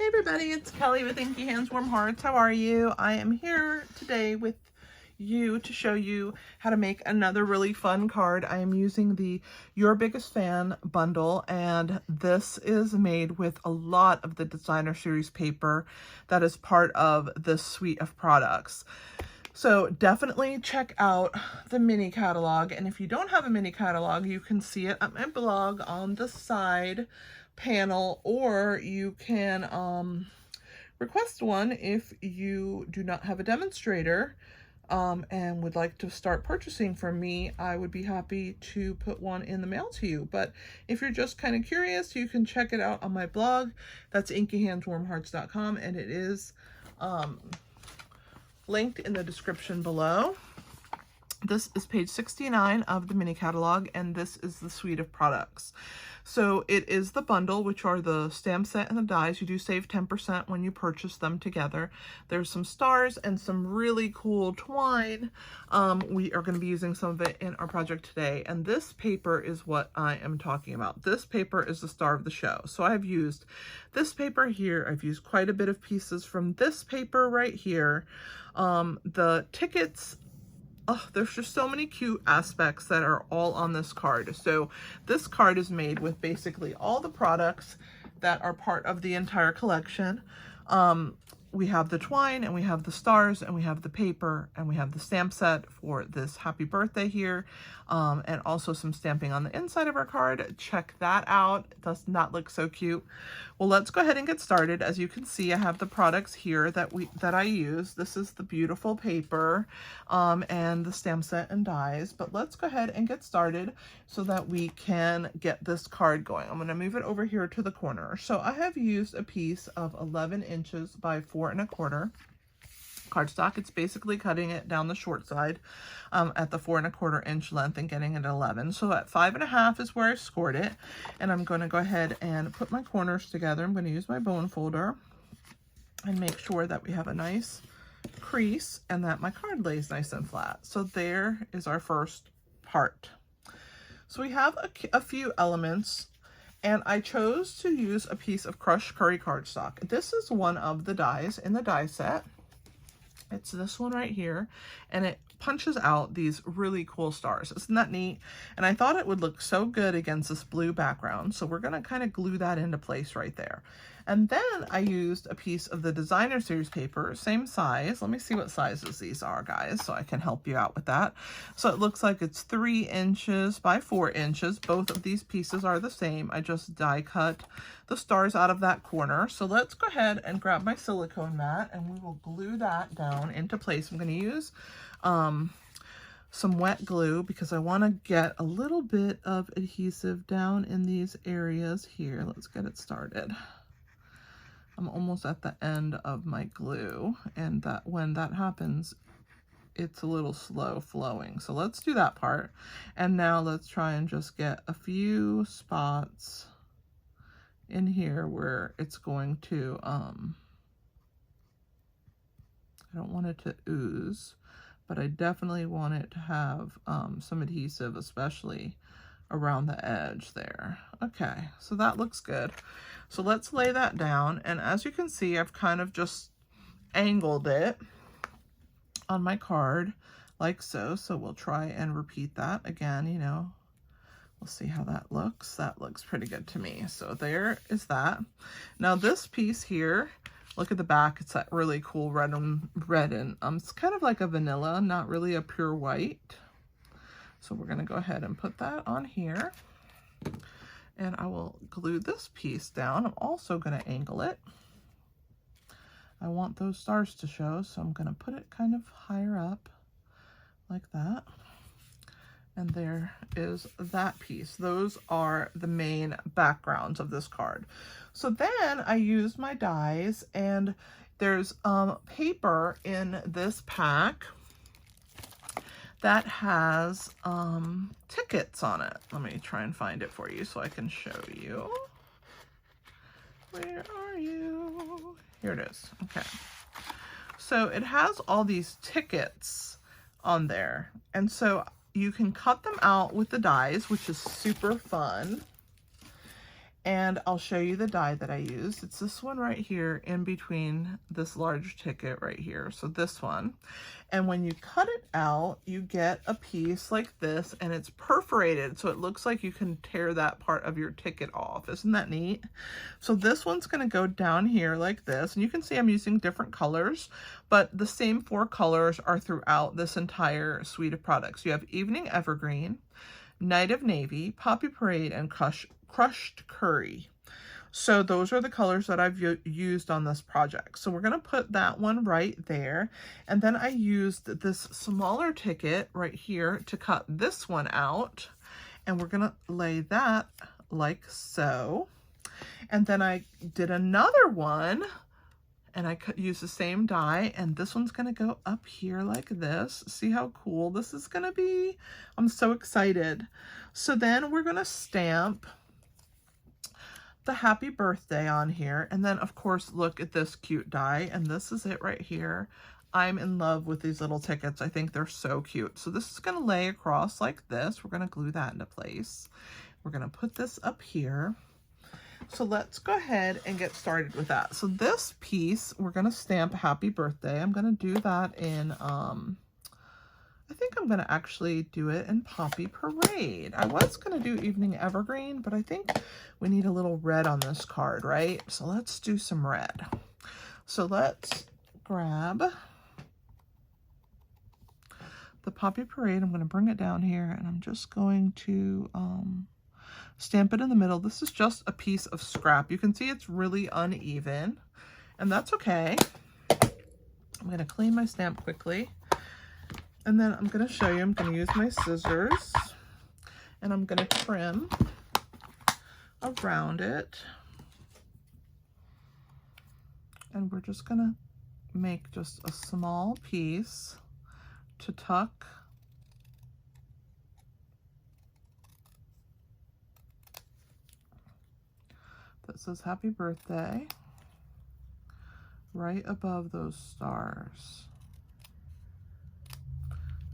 everybody, it's Kelly with Inky Hands Warm Hearts. How are you? I am here today with you to show you how to make another really fun card. I am using the Your Biggest Fan bundle, and this is made with a lot of the designer series paper that is part of this suite of products. So definitely check out the mini catalog, and if you don't have a mini catalog, you can see it at my blog on the side panel, or you can request one if you do not have a demonstrator and would like to start purchasing from me. I would be happy to put one in the mail to you. But if you're just kind of curious, you can check it out on my blog. That's inkyhandswarmhearts.com, and it is linked in the description below. This is page 69 of the mini catalog, and this is the suite of products. So it is the bundle, which are the stamp set and the dies. You do save 10% when you purchase them together. There's some stars and some really cool twine. We are going to be using some of it in our project today, and this paper is what I am talking about. This paper is the star of the show. So I've used this paper here. I've used quite a bit of pieces from this paper right here. The tickets, oh, there's just so many cute aspects that are all on this card. So this card is made with basically all the products that are part of the entire collection. We have the twine, and we have the stars, and we have the paper, and we have the stamp set for this happy birthday here, and also some stamping on the inside of our card. Check that out. It does not look so cute. Well, let's go ahead and get started. As you can see, I have the products here that I use. This is the beautiful paper and the stamp set and dies. But let's go ahead and get started so that we can get this card going. I'm going to move it over here to the corner. So I have used a piece of 11 inches by 4 1/4 cardstock. It's basically cutting it down the short side at the 4 1/4 inch length and getting it at 11. So at 5 1/2 is where I scored it, and I'm going to go ahead and put my corners together. I'm going to use my bone folder and make sure that we have a nice crease and that my card lays nice and flat. So there is our first part. So we have a few elements, and I chose to use a piece of crushed curry cardstock. This is one of the dies in the die set. It's this one right here, and it punches out these really cool stars. Isn't that neat? And I thought it would look so good against this blue background, so we're going to kind of glue that into place right there. And then I used a piece of the designer series paper, same size. Let me see what sizes these are, guys, so I can help you out with that. So it looks like it's 3 inches by 4 inches. Both of these pieces are the same. I just die cut the stars out of that corner. So let's go ahead and grab my silicone mat, and we will glue that down into place. I'm going to use some wet glue because I want to get a little bit of adhesive down in these areas here. Let's get it started. I'm almost at the end of my glue, and that when that happens, it's a little slow flowing. So let's do that part. And now let's try and just get a few spots in here where it's going to, I don't want it to ooze, but I definitely want it to have some adhesive, especially around the edge there. Okay, so that looks good. So let's lay that down, and as you can see, I've kind of just angled it on my card like so. So we'll try and repeat that again, you know. We'll see how that looks. That looks pretty good to me. So there is that. Now this piece here, look at the back. It's that really cool red and it's kind of like a vanilla, not really a pure white. So we're going to go ahead and put that on here, and I will glue this piece down. I'm also going to angle it. I want those stars to show, so I'm going to put it kind of higher up like that. And there is that piece. Those are the main backgrounds of this card. So then I used my dies, and there's paper in this pack that has tickets on it. Let me try and find it for you so I can show you. Where are you? Here it is. Okay. So it has all these tickets on there. And so you can cut them out with the dies, which is super fun. And I'll show you the die that I used. It's this one right here in between this large ticket right here. So this one. And when you cut it out, you get a piece like this, and it's perforated. So it looks like you can tear that part of your ticket off. Isn't that neat? So this one's gonna go down here like this. And you can see I'm using different colors, but the same 4 colors are throughout this entire suite of products. You have Evening Evergreen, Night of Navy, Poppy Parade, and Crushed Curry. So those are the colors that I've used on this project. So we're going to put that one right there. And then I used this smaller ticket right here to cut this one out. And we're going to lay that like so. And then I did another one, and I use the same die, and this one's gonna go up here like this. See how cool this is gonna be? I'm so excited. So then we're gonna stamp the happy birthday on here, and then of course look at this cute die, and this is it right here. I'm in love with these little tickets. I think they're so cute. So this is gonna lay across like this. We're gonna glue that into place. We're gonna put this up here. So let's go ahead and get started with that. So this piece, we're going to stamp happy birthday. I'm going to do that in, I think I'm going to actually do it in Poppy Parade. I was going to do Evening Evergreen, but I think we need a little red on this card, right? So let's do some red. So let's grab the Poppy Parade. I'm going to bring it down here, and I'm just going to, stamp it in the middle. This is just a piece of scrap. You can see it's really uneven, and that's okay. I'm going to clean my stamp quickly, and then I'm going to show you. I'm going to use my scissors, and I'm going to trim around it, and we're just going to make just a small piece to tuck that says happy birthday right above those stars.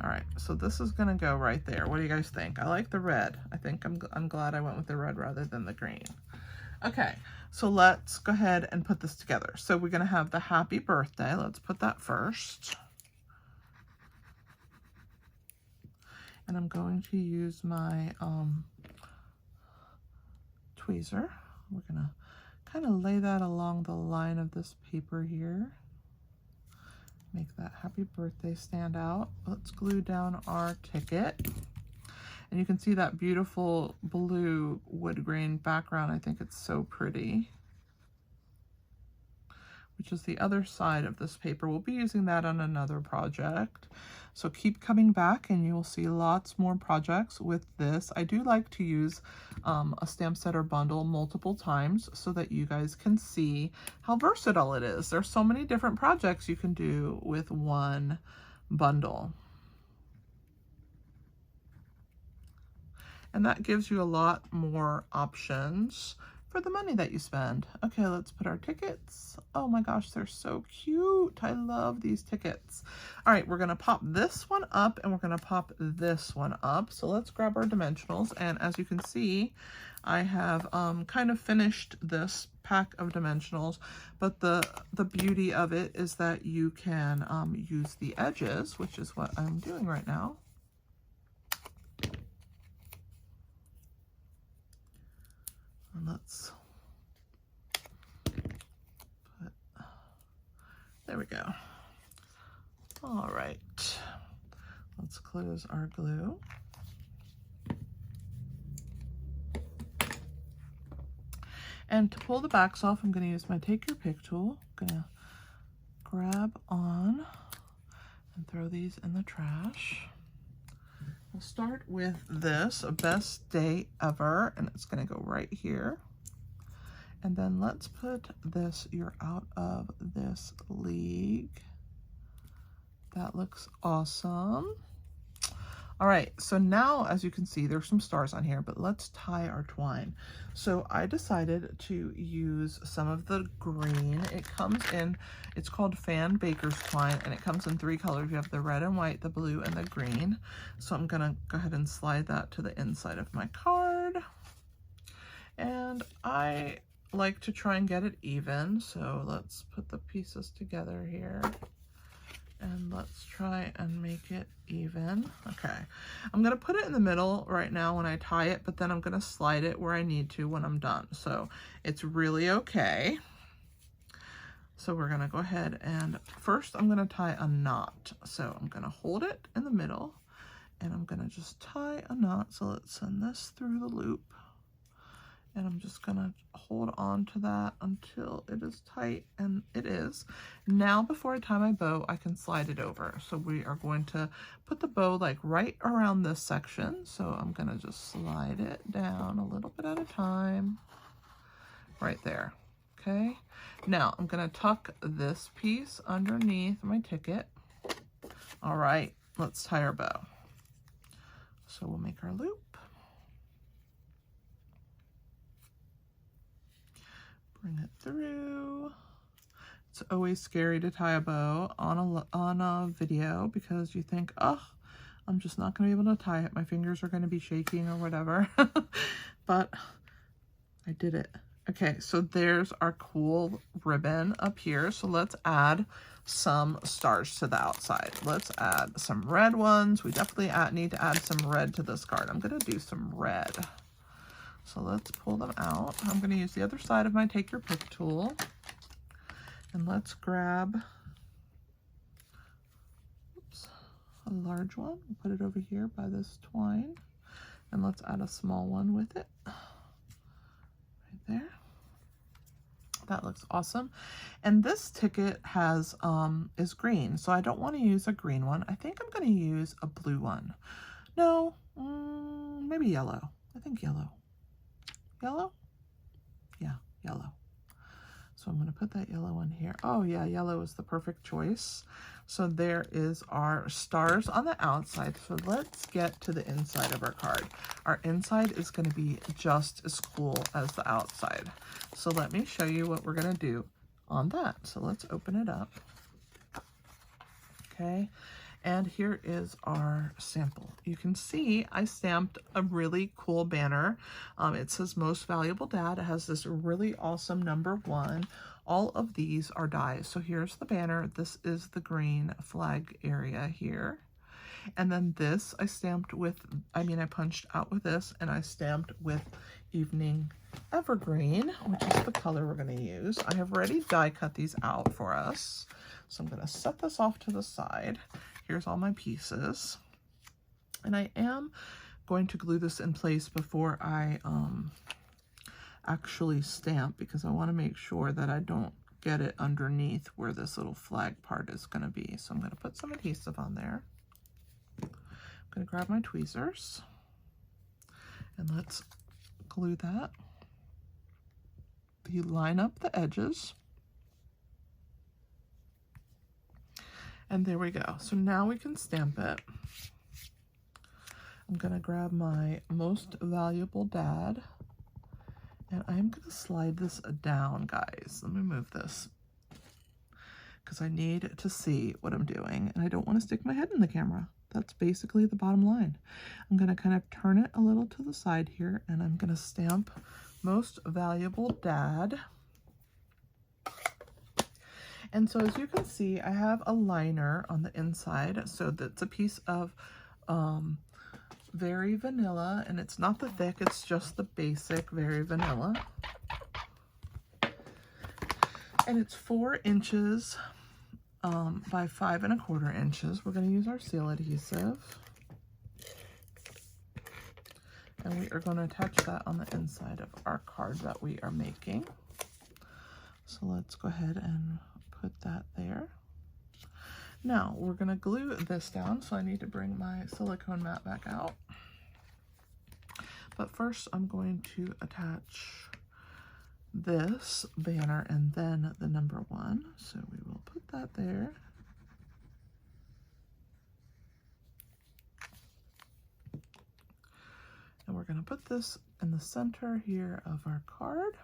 All right, so this is gonna go right there. What do you guys think? I like the red. I think I'm glad I went with the red rather than the green. Okay, so let's go ahead and put this together. So we're gonna have the happy birthday. Let's put that first. And I'm going to use my tweezer. We're gonna kind of lay that along the line of this paper here. Make that happy birthday stand out. Let's glue down our ticket. And you can see that beautiful blue wood grain background. I think it's so pretty. Which is the other side of this paper. We'll be using that on another project. So keep coming back and you will see lots more projects with this. I do like to use a stamp set or bundle multiple times so that you guys can see how versatile it is. There's so many different projects you can do with one bundle. And that gives you a lot more options for the money that you spend. Okay, let's put our tickets. Oh my gosh, they're so cute. I love these tickets. All right, we're gonna pop this one up and we're gonna pop this one up. So let's grab our dimensionals. And as you can see, I have kind of finished this pack of dimensionals, but the beauty of it is that you can use the edges, which is what I'm doing right now. And let's put, there we go. All right, let's close our glue. And to pull the backs off, I'm going to use my Take Your Pick tool. I'm going to grab on and throw these in the trash. We'll start with this, Best Day Ever, and it's going to go right here. And then let's put this, You're Out of This League. That looks awesome. All right, so now, as you can see, there's some stars on here, but let's tie our twine. So I decided to use some of the green. It comes in, it's called Fan Baker's twine, and it comes in 3 colors. You have the red and white, the blue, and the green. So I'm gonna go ahead and slide that to the inside of my card. And I like to try and get it even, so let's put the pieces together here. And let's try and make it even. Okay, I'm gonna put it in the middle right now when I tie it, but then I'm gonna slide it where I need to when I'm done. So it's really okay. So we're gonna go ahead and first I'm gonna tie a knot. So I'm gonna hold it in the middle and I'm gonna just tie a knot. So let's send this through the loop. And I'm just gonna hold on to that until it is tight, and it is. Now before I tie my bow, I can slide it over. So we are going to put the bow like right around this section. So I'm gonna just slide it down a little bit at a time, right there, okay? Now I'm gonna tuck this piece underneath my ticket. All right, let's tie our bow. So we'll make our loop. Bring it through. It's always scary to tie a bow on a video because you think, oh, I'm just not going to be able to tie it. My fingers are going to be shaking or whatever. But I did it. Okay, so there's our cool ribbon up here. So let's add some stars to the outside. Let's add some red ones. We definitely need to add some red to this card. I'm going to do some red. So let's pull them out. I'm going to use the other side of my take your pick tool. And let's grab a large one. We'll put it over here by this twine. And let's add a small one with it. Right there. That looks awesome. And this ticket has is green, so I don't want to use a green one. I think I'm going to use a blue one. No, maybe yellow. I think yellow. Yellow? Yeah, yellow. So I'm going to put that yellow one here. Oh yeah, yellow is the perfect choice. So there is our stars on the outside. So let's get to the inside of our card. Our inside is going to be just as cool as the outside. So let me show you what we're going to do on that. So let's open it up. Okay. And here is our sample. You can see I stamped a really cool banner. It says Most Valuable Dad. It has this really awesome number 1. All of these are dies. So here's the banner. This is the green flag area here. And then this I stamped with, I punched out with this, and I stamped with Evening Evergreen, which is the color we're going to use. I have already die cut these out for us. So I'm going to set this off to the side. Here's all my pieces. And I am going to glue this in place before I actually stamp, because I want to make sure that I don't get it underneath where this little flag part is going to be. So I'm going to put some adhesive on there. I'm going to grab my tweezers and let's glue that. You line up the edges. And there we go. So now we can stamp it. I'm going to grab my Most Valuable Dad. And I'm going to slide this down, guys. Let me move this, because I need to see what I'm doing. And I don't want to stick my head in the camera. That's basically the bottom line. I'm going to kind of turn it a little to the side here. And I'm going to stamp Most Valuable Dad. And so as you can see, I have a liner on the inside. So that's a piece of Very Vanilla, and it's not the thick, it's just the basic Very Vanilla. And it's 4 inches by 5 1/4 inches. We're going to use our seal adhesive. And we are going to attach that on the inside of our card that we are making. So let's go ahead and put that there. Now we're going to glue this down, so I need to bring my silicone mat back out. But first I'm going to attach this banner and then the number 1. So we will put that there. And we're going to put this in the center here of our card.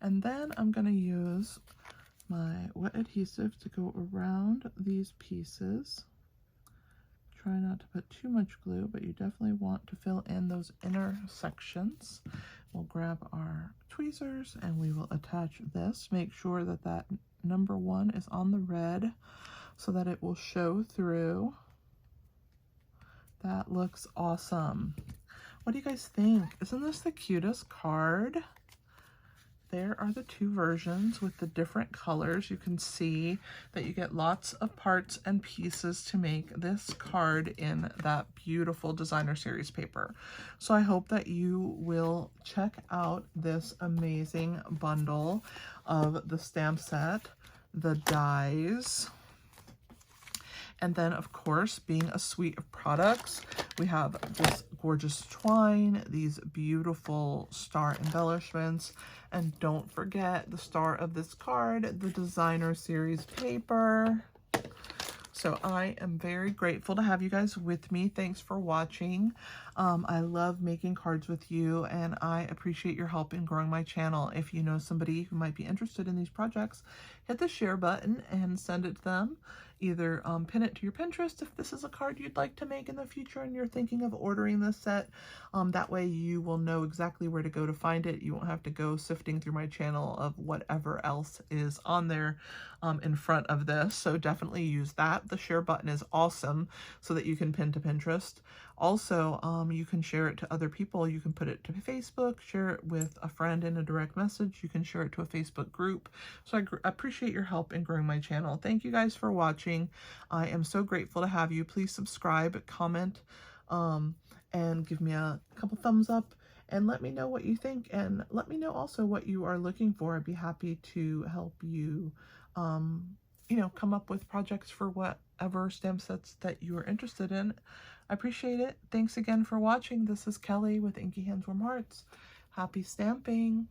And then I'm going to use my wet adhesive to go around these pieces. Try not to put too much glue, but you definitely want to fill in those inner sections. we'll grab our tweezers and we will attach this. Make sure that that number 1 is on the red so that it will show through. That looks awesome. What do you guys think? Isn't this the cutest card? There are the 2 versions with the different colors. You can see that you get lots of parts and pieces to make this card in that beautiful designer series paper. So I hope that you will check out this amazing bundle of the stamp set, the dies, and then, of course, being a suite of products, we have this gorgeous twine, these beautiful star embellishments, and don't forget the star of this card, the designer series paper. So I am very grateful to have you guys with me. Thanks for watching. I love making cards with you, and I appreciate your help in growing my channel. If you know somebody who might be interested in these projects, hit the share button and send it to them. Either pin it to your Pinterest if this is a card you'd like to make in the future and you're thinking of ordering this set. That way you will know exactly where to go to find it. You won't have to go sifting through my channel of whatever else is on there in front of this. So definitely use that. The share button is awesome so that you can pin to Pinterest. Also, you can share it to other people. You can put it to Facebook, share it with a friend in a direct message. You can share it to a Facebook group. So I appreciate your help in growing my channel. Thank you guys for watching. I am so grateful to have you. Please subscribe, comment, and give me a couple thumbs up and let me know what you think, and let me know also what you are looking for. I'd be happy to help you, you know, come up with projects for whatever stamp sets that you are interested in. I appreciate it. Thanks again for watching. This is Kelly with Inky Hands Warm Hearts. Happy stamping.